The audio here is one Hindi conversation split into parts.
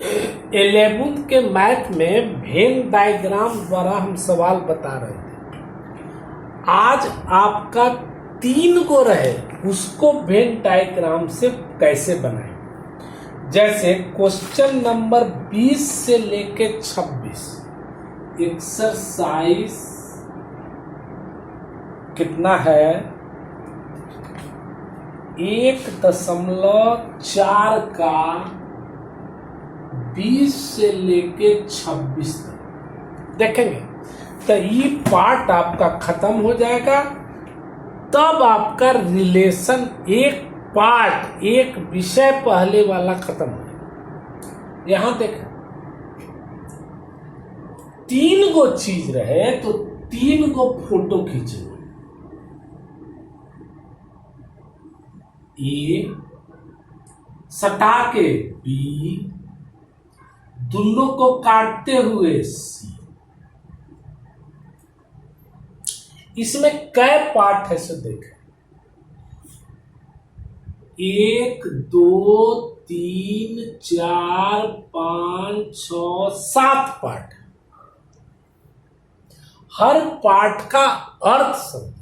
11th के मैथ में वेन डायग्राम द्वारा हम सवाल बता रहे थे। आज आपका 3 को रहे उसको वेन डायग्राम से कैसे बनाएं। जैसे क्वेश्चन नंबर 20 से लेके 26 एक्सरसाइज कितना है 1.4 का 20 से लेके 26 तक देखेंगे तो ये पार्ट आपका खत्म हो जाएगा। तब आपका रिलेशन एक विषय पहले वाला खत्म हो जाएगा। यहां देखें 3 गो चीज रहे तो 3 गो फोटो खींचो। ए सटा के बी, दोनों को काटते हुए सी। इसमें कै पार्ट है सो देखें 1 2 3 4 5 6 7 पार्ट। हर पार्ट का अर्थ समझो।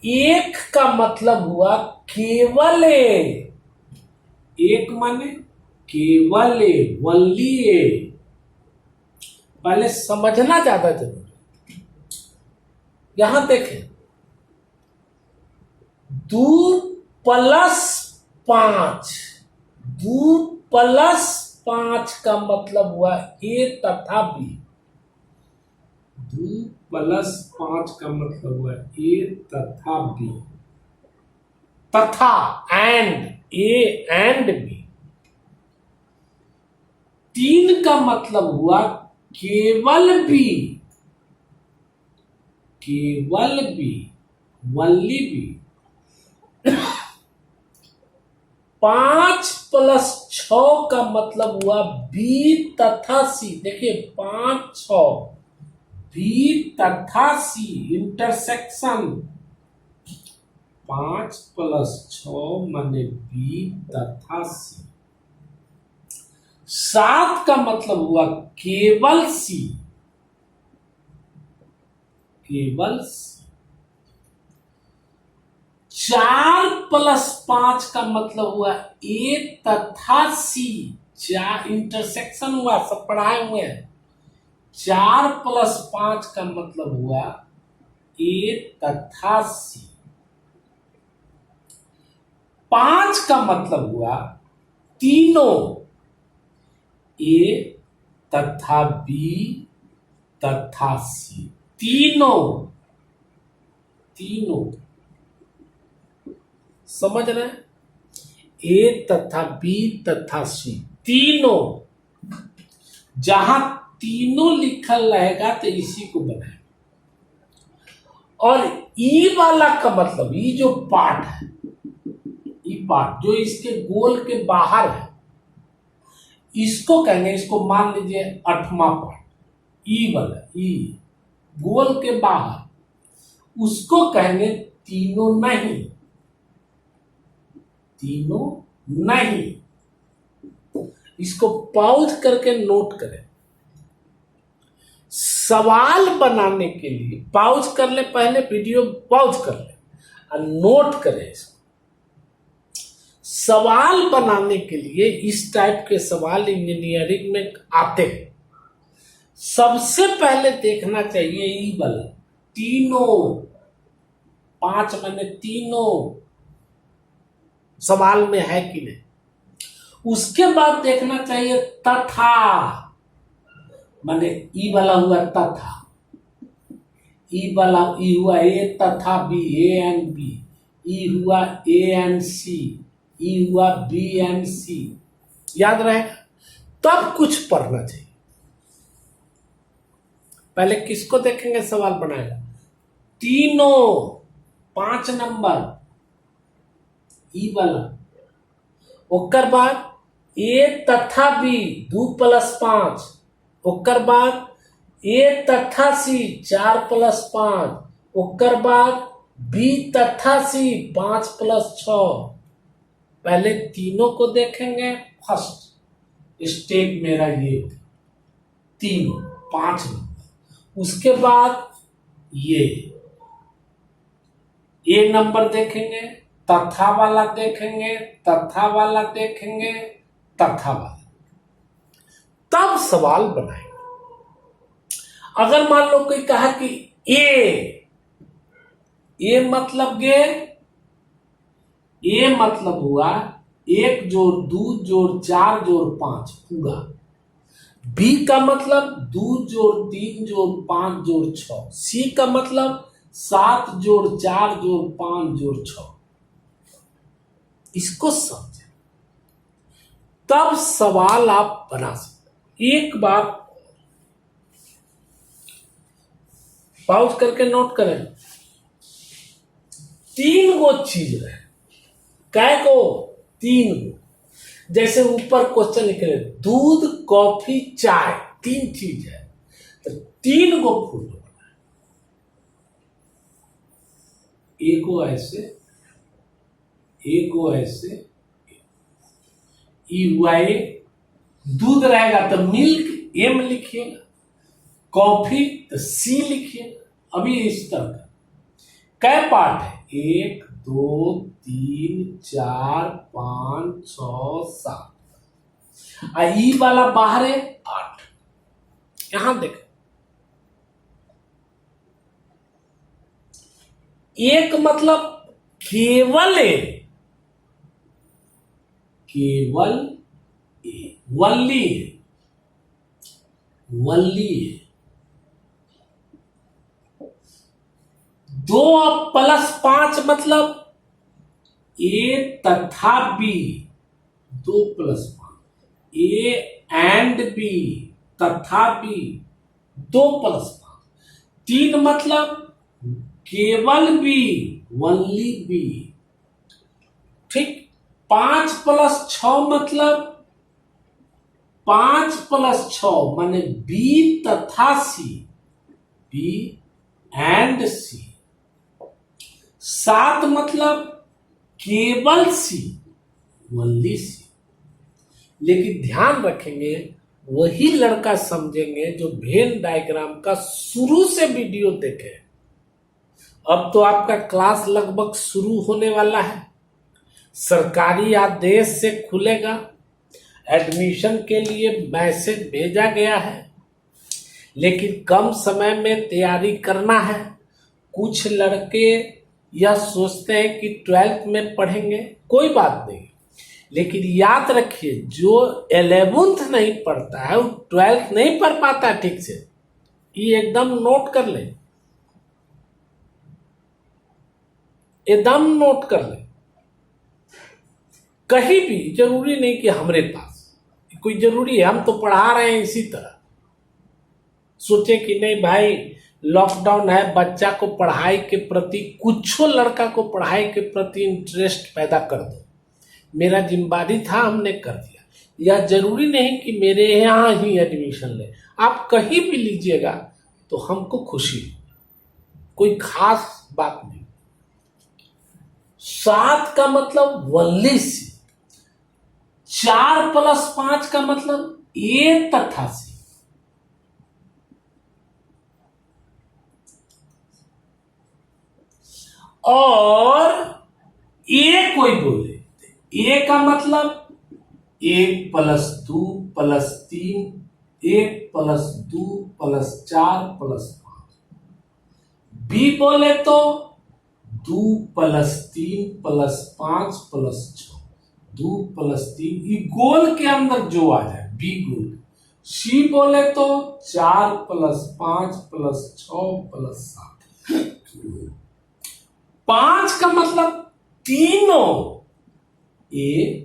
एक का मतलब हुआ केवल एक माने केवल वनली ए। पहले समझना ज्यादा जरूरी। यहां देखें 2 + 5 2 + 5 का मतलब हुआ ए तथा बी। 2 + 5 का मतलब हुआ ए तथा बी तथा एंड ए एंड बी। 3 का मतलब हुआ केवल बी वनली बी। 5 + 6 का मतलब हुआ बी तथा सी। देखिए 5 6 बी तथा सी इंटरसेक्शन। 5 + 6 माने बी तथा सी। 7 का मतलब हुआ केवल सी 4 + 5 का मतलब हुआ ए तथा सी। 4 इंटरसेक्शन हुआ, सब पढ़ाए हुए हैं। 4 + 5 का मतलब हुआ ए तथा सी। 5 का मतलब हुआ तीनों ए तथा बी तथा सी। तीनों समझ रहे हैं। ए तथा बी तथा सी तीनों। जहां तीनों लिखल रहेगा तो इसी को बनाए। और ई वाला का मतलब ई जो पार्ट है, ई पार्ट जो इसके गोल के बाहर है, इसको कहेंगे, इसको मान लीजिए 8वां पार्ट। ई वाला ई गोल के बाहर, उसको कहेंगे तीनों नहीं। इसको पॉज करके नोट करें। सवाल बनाने के लिए पॉज कर ले, पहले वीडियो पॉज कर ले और नोट करें इसको। सवाल बनाने के लिए इस टाइप के सवाल इंजीनियरिंग में आते हैं। सबसे पहले देखना चाहिए ई वाला तीनों। 5 माने तीनों सवाल में है कि नहीं। उसके बाद देखना चाहिए तथा, माने ई वाला हुआ तथा। ई वाला ई हुआ ए तथा बी, ए एंड बी। ई हुआ ए एंड सी, ई हुआ बी एंड सी। याद रहेगा। तब कुछ पढ़ना चाहिए। पहले किसको देखेंगे सवाल बनाएगा तीनों 5 नंबर ई वाला। ओकर बाद ए तथा बी 2 + 5। ओकर बाद ए तथा सी 4 + 5। ओकर बाद बी तथा सी 5 + 6। पहले तीनों को देखेंगे फर्स्ट, स्टेप मेरा ये तीनों 5 नंबर। उसके बाद ये नंबर देखेंगे, तथा वाला देखेंगे, तथा वाला देखेंगे, तथा वाला, तब सवाल बनाएंगे। अगर मान लो कोई कहा कि ए मतलब गे, ए मतलब हुआ 1 जोड़ 2 जोड़ 4 जोड़ 5 पूरा। बी का मतलब 2 जोड़ 3 जोड़ 5 जोड़ 6। सी का मतलब 7 जोड़ 4 जोड़ 5 जोड़ 6। इसको समझे तब सवाल आप बना सकते। एक बार पॉज करके नोट करें, 3 गो चीज रहे, काय को 3 गो। जैसे ऊपर क्वेश्चन लिखे दूध कॉफी चाय 3 चीज है, तो 3 गो फोटो बनाए, एको ऐसे, एको ऐसे। ई दूध रहेगा तो मिल्क एम लिखिएगा, कॉफी तो सी लिखिएगा। अभी इस तरह का कै पार्ट है, 1 2 3 4 5 6 7। ई वाला बाहर है 8। यहां देख, एक मतलब केवल वल्ली है। 2 प्लस 5 मतलब ए तथा B, 2 plus 5, A and B तथा बी, 2 प्लस 5। 3 मतलब केवल बी, वनली बी। ठीक। 5 प्लस 6 मतलब 5 प्लस 6 माने बी तथा सी, बी एंड सी। 7 मतलब केवल सी, वनली सी। लेकिन ध्यान रखेंगे, वही लड़का समझेंगे जो वेन डायग्राम का शुरू से वीडियो देखे। अब तो आपका क्लास लगभग शुरू होने वाला है, सरकारी आदेश से खुलेगा, एडमिशन के लिए मैसेज भेजा गया है, लेकिन कम समय में तैयारी करना है। कुछ लड़के यह सोचते हैं कि 12th में पढ़ेंगे, कोई बात नहीं, लेकिन याद रखिए जो 11th नहीं पढ़ता है वो 12th नहीं पढ़ पाता ठीक से। ये एकदम नोट कर ले, एकदम नोट कर ले। कहीं भी जरूरी नहीं कि हमारे पास कोई जरूरी है, हम तो पढ़ा रहे हैं इसी तरह। सोचे कि नहीं भाई लॉकडाउन है, बच्चा को पढ़ाई के प्रति, कुछ लड़का को पढ़ाई के प्रति इंटरेस्ट पैदा कर दो। मेरा जिम्मेदारी था, हमने कर दिया। यह जरूरी नहीं कि मेरे यहाँ ही एडमिशन ले, आप कहीं भी लीजिएगा तो हमको खुशी, कोई खास बात नहीं। 7 का मतलब वनली सी, 4 प्लस 5 का मतलब ए तथा सी। और ए कोई बोले, ए का मतलब 1 plus 2 plus 3, 1 plus 2 plus 4 plus 5। B बोले तो 2 प्लस 3 प्लस 5 प्लस 6, 2 प्लस 3, ये गोल के अंदर जो आ जाए बी गोल। सी बोले तो 4 प्लस 5 प्लस 6 प्लस 7। 5 का मतलब तीनों, ए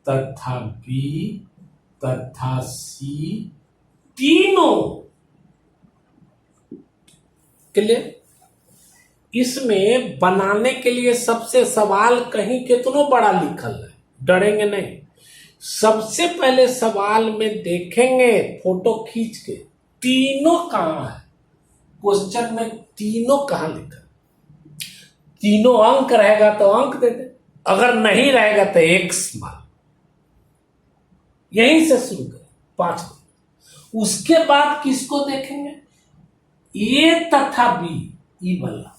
तथा बी तथा सी, तीनों। क्लियर? इसमें बनाने के लिए सबसे सवाल कहीं कितना बड़ा लिखल है, डरेंगे नहीं। सबसे पहले सवाल में देखेंगे फोटो खींच के तीनों कहां है, क्वेश्चन में तीनों कहां लिखा। तीनों अंक रहेगा तो अंक दे दे, अगर नहीं रहेगा तो एक्स मान। यहीं से शुरू करें 5 को। उसके बाद किसको देखेंगे? ए तथा बी ई वाला,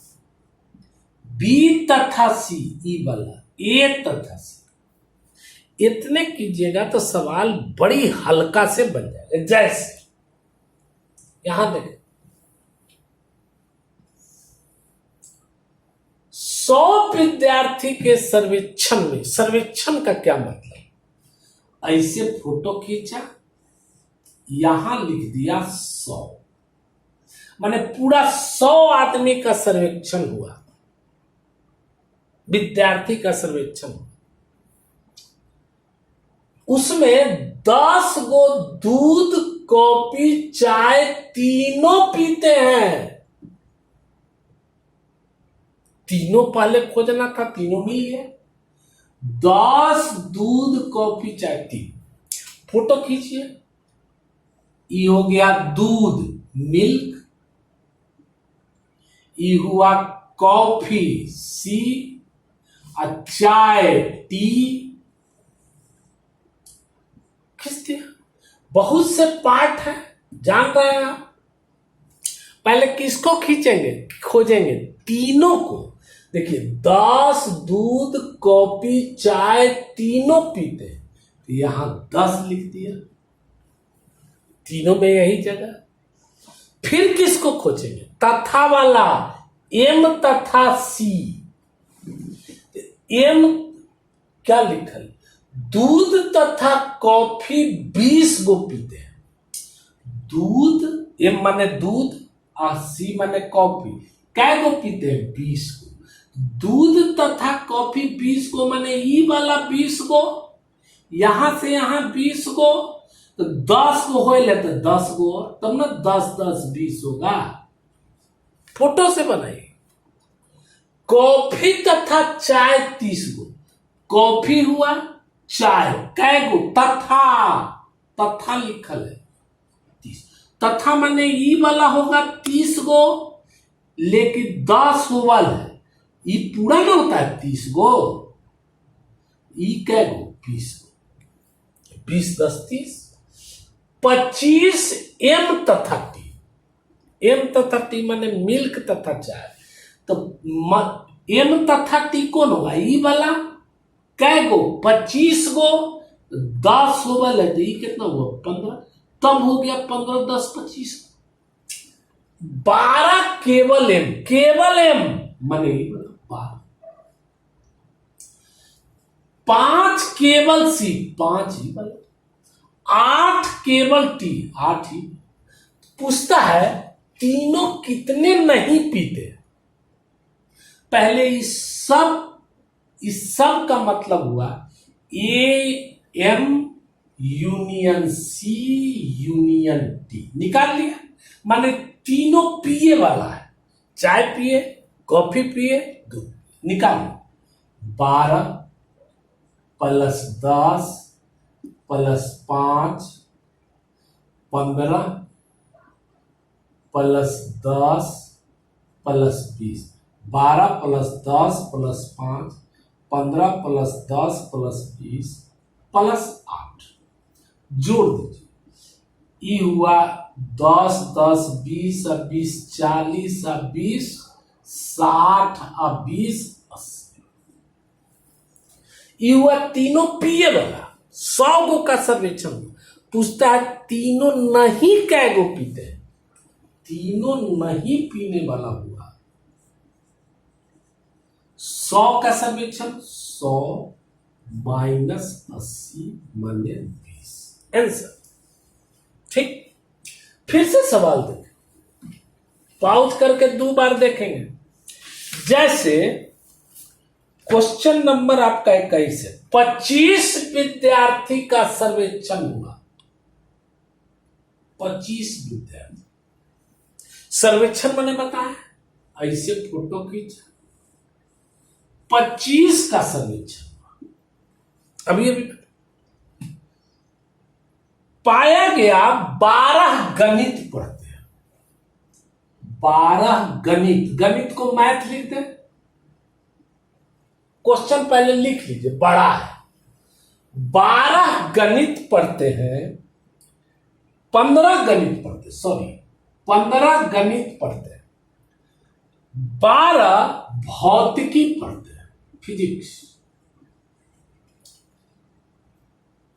बी तथा सी ई वाला, ए तथा सी। इतने कीजिएगा तो सवाल बड़ी हल्का से बन जाएगा। जैसे यहां देखें 100 विद्यार्थी के सर्वेक्षण में, सर्वेक्षण का क्या मतलब? ऐसे फोटो खींचा, यहां लिख दिया 100, माने पूरा 100 आदमी का सर्वेक्षण हुआ, विद्यार्थी का सर्वेक्षण हुआ। उसमें 10 गो दूध, कॉफी, चाय तीनों पीते हैं। तीनों पहले खोजना था, तीनों मिल गया। 10 दूध, कॉफी, चाय, 3 फोटो खींचिए। ये हो गया दूध मिल्क, ये हुआ कॉफी सी, और चाय टी। खींच दिया। बहुत से पार्ट है, जान रहे हैं आप। पहले किसको खींचेंगे? खोजेंगे तीनों को। देखिए 10 दूध, कॉफी, चाय तीनों पीते, तो यहां 10 लिख दिया, तीनों में यही जगह। फिर किसको खोजेंगे? तथा वाला, एम तथा सी। एम क्या लिखल? दूध तथा कॉफी 20 गो पीते हैं। दूध, एम माने दूध और सी माने कॉफी, कै गो पीते हैं? 20 गो। दूध तथा कॉफी 20 गो, माने ई वाला 20 गो, यहां से यहां 20 गो, तो 10 गो हो ले, तो 10 गो, तब ना 10 10 20 होगा। फोटो से बनाइए। कॉफी तथा चाय 30 गो, कॉफी हुआ, चाय कै गो? तथा, तथा लिखल है 30। तथा माने ई वाला होगा 30 गो, लेकिन 10 ओवल है, ई पूरा ना होता है 30 गो, ई कै गो? 20 गो। 20 10 30, 25 एम तथा टी। एम तथा टी माने मिल्क तथा चाय, तो एम तथा टी कौन होगा? ई वाला कै गो? 25 गो, 10 ओवल है, तो ई कितना हुआ? 15। तब हो गया 15 10 25, 12 केवल एम, केवल एम माने 12। 5 केवल सी, 5 ही बल। 8 केवल टी, 8 ही। पूछता है तीनों कितने नहीं पीते? पहले इस सब का मतलब हुआ A M union C union T, निकाल लिया। माने तीनों पिए वाला है, चाय पिए, कॉफी पिए, दूध, निकाल लिया। 12 plus 10 plus 5 15 plus 10 plus 20, 12 plus 10 plus 5 15 plus 10 plus 20 plus 8, जोड़ दीजिए। ई हुआ 10 10 20 और 20 40 और 20 60 और 20 80। ये हुआ तीनों पिए वाला। 100 गो का सर्वेक्षण पूछता है तीनों नहीं कै गो पीते हैं? तीनों नहीं पीने वाला हुआ 100 का सर्वेक्षण, 100 माइनस 80 माने 20, आंसर। ठीक, फिर से सवाल देखें, पॉज करके 2 बार देखेंगे। जैसे क्वेश्चन नंबर आपका 21 है, 25 विद्यार्थी का सर्वेक्षण हुआ। 25 विद्यार्थी सर्वेक्षण मैंने बताया, ऐसे फोटो खींचा, 25 का सर्वेक्षण हुआ। अभी पाया गया 12 गणित पढ़ते हैं। 12 गणित, गणित को मैथ लिखते हैं। क्वेश्चन पहले लिख लीजिए, बड़ा है। 12 गणित पढ़ते हैं, 15 गणित पढ़ते, सॉरी 15 गणित पढ़ते हैं, 12 भौतिकी पढ़ते हैं, फिजिक्स,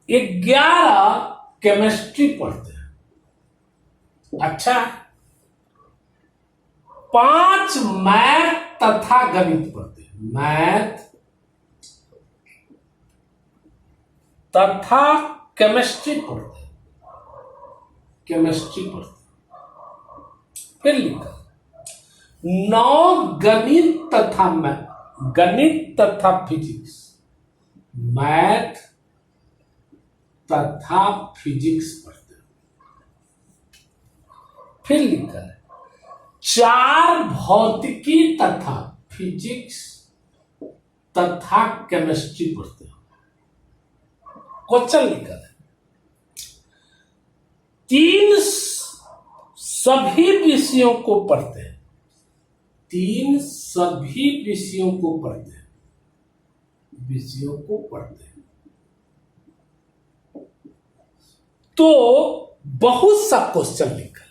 11 केमिस्ट्री पढ़ते हैं। अच्छा, 5 मैथ तथा गणित पढ़ते हैं, मैथ तथा केमिस्ट्री पढ़ते हैं, केमिस्ट्री पढ़ते हैं। फिर लिखा 9 गणित तथा गणित तथा फिजिक्स, मैथ तथा फिजिक्स पढ़ते हैं। फिर लिखा है 4 भौतिकी तथा फिजिक्स तथा केमिस्ट्री पढ़ते हैं। क्वेश्चन लिखा है 3 सभी विषयों को पढ़ते हैं, 3 सभी विषयों को पढ़ते हैं, विषयों को पढ़ते हैं। तो बहुत सा क्वेश्चन लिखा है।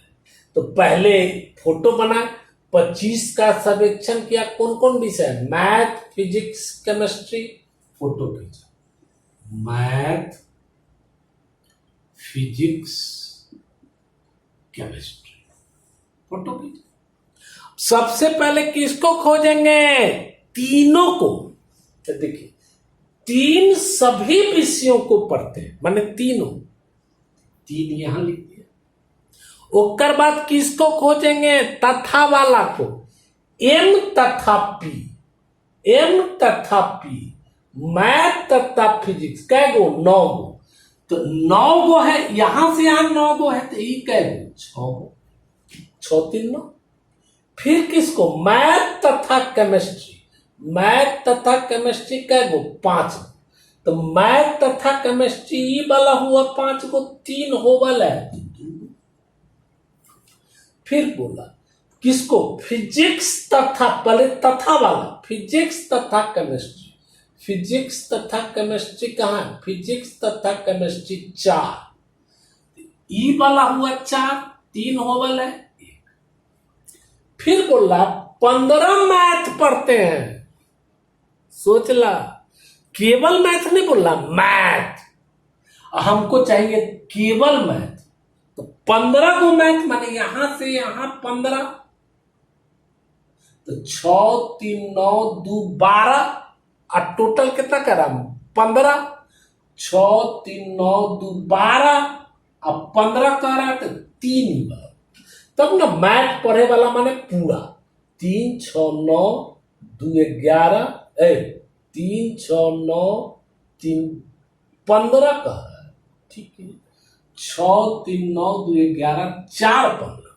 तो पहले फोटो बनाए, 25 का सर्वेक्षण किया, कौन कौन विषय, मैथ फिजिक्स केमिस्ट्री, फोटो खींचा, मैथ फिजिक्स केमिस्ट्री, फोटो खींचा। सबसे पहले किसको खोजेंगे, तीनों को। तो देखिए 3 सभी विषयों को पढ़ते हैं, माने तीनों, 3 यहां लिख दिया। उसके बाद किसको खोजेंगे, तथा वाला को, एम तथा पी, एम तथा पी, मैथ तथा फिजिक्स, कै गो, 9 गो। तो 9 गो है, यहां से यहां 9 गो है, तो ये कै गो, 6 गो, 6 3 9। फिर किसको, मैथ तथा केमिस्ट्री, मैथ तथा केमिस्ट्री कै गो, 5 गो। तो मैथ तथा केमिस्ट्री वाला हुआ 5 गो, 3 हो वाला है। फिर बोला किसको, फिजिक्स तथा, पहले तथा वाला, फिजिक्स तथा केमिस्ट्री, फिजिक्स तथा केमिस्ट्री कहां है, फिजिक्स तथा केमिस्ट्री 4, ई वाला हुआ 4, 3 हो वाला है 1। फिर बोला 15 मैथ पढ़ते हैं, सोच ला, केवल मैथ नहीं बोला, मैथ, हमको चाहिए केवल मैथ। तो 15 को मैथ, माने यहां से यहां 15, तो 6 3 9 2 12, और टोटल कितना करा, 15, 6 3 9 2 12, अब 15 कर रहा है, तो 3 ही बार। तब ना मैथ पढ़े वाला माने पूरा, 3 6 9 2 11, 3 6 9 3 15 का है, ठीक है, 6 3 9 2 11 4 15,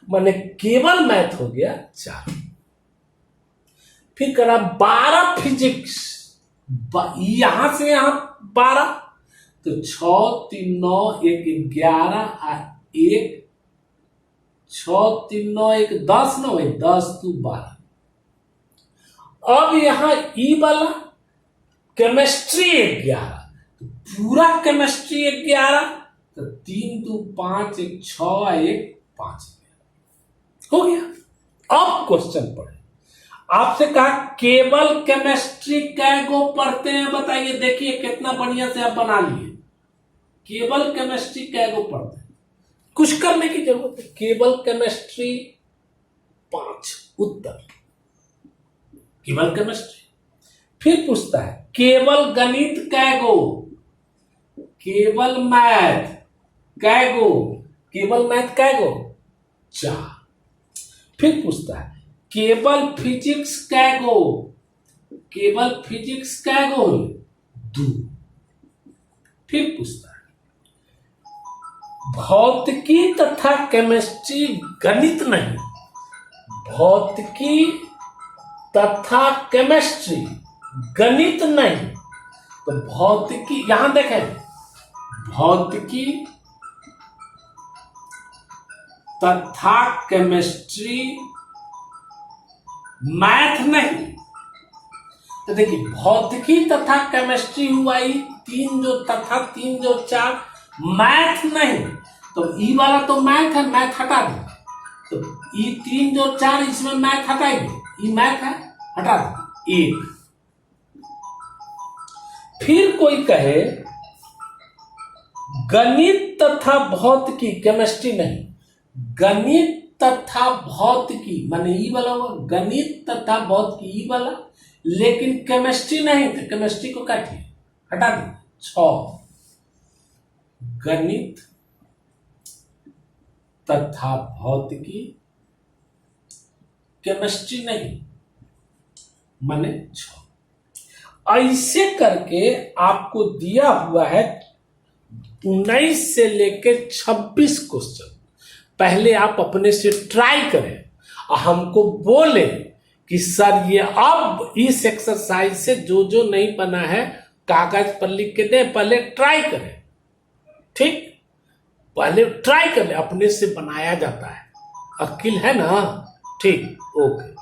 माने केवल मैथ हो गया 4। फिर करा 12 फिजिक्स, यहां से यहां 12, तो 6 3 9 1 11 1, 6 3 9 1 10 9 1 10 2 12। अब यहां ई वाला केमिस्ट्री 11, तो पूरा केमिस्ट्री 11, तो 3 2 5 1 6 1 5 हो गया। अब क्वेश्चन पढ़े, आपसे कहा केवल केमिस्ट्री कै गो पढ़ते हैं, बताइए, देखिए कितना बढ़िया से आप बना लिए, केवल केमिस्ट्री कै गो पढ़ते हैं, कुछ करने की जरूरत है, केवल केमिस्ट्री 5, उत्तर केवल केमिस्ट्री। फिर पूछता है केवल गणित कै गो, केवल मैथ कै गो, केवल मैथ कै गो, 4। फिर पूछता है केवल फिजिक्स कै गो, केवल फिजिक्स कै गो, 2। फिर पूछता है भौतिकी तथा केमिस्ट्री, गणित नहीं, भौतिकी तथा केमिस्ट्री, गणित नहीं, तो भौतिकी, यहां देखें, भौतिकी तथा केमिस्ट्री, मैथ नहीं, तो देखिए भौतिकी तथा केमिस्ट्री हुआ ई 3 जो तथा 3 जो 4, मैथ नहीं, तो ई वाला तो मैथ है, मैथ हटा दो, तो ई 3 जो 4 इसमें मैथ हटाएंगे, ई मैथ है, हटा दो 1। फिर कोई कहे गणित तथा भौतिकी, केमिस्ट्री नहीं, गणित तथा भौतिकी माने ई वाला हुआ, गणित तथा भौतिकी ई वाला, लेकिन केमिस्ट्री नहीं, तो केमिस्ट्री को काटिए, हटा दो 6। गणित तथा भौतिकी, केमिस्ट्री नहीं, माने 6। ऐसे करके आपको दिया हुआ है 19 से लेके 26 क्वेश्चन। पहले आप अपने से ट्राई करें और हमको बोले कि सर ये अब इस एक्सरसाइज से जो जो नहीं बना है कागज पर लिख के दे, पहले ट्राई करें, ठीक, पहले ट्राई करें, अपने से बनाया जाता है, अक्ल है ना, ठीक, ओके।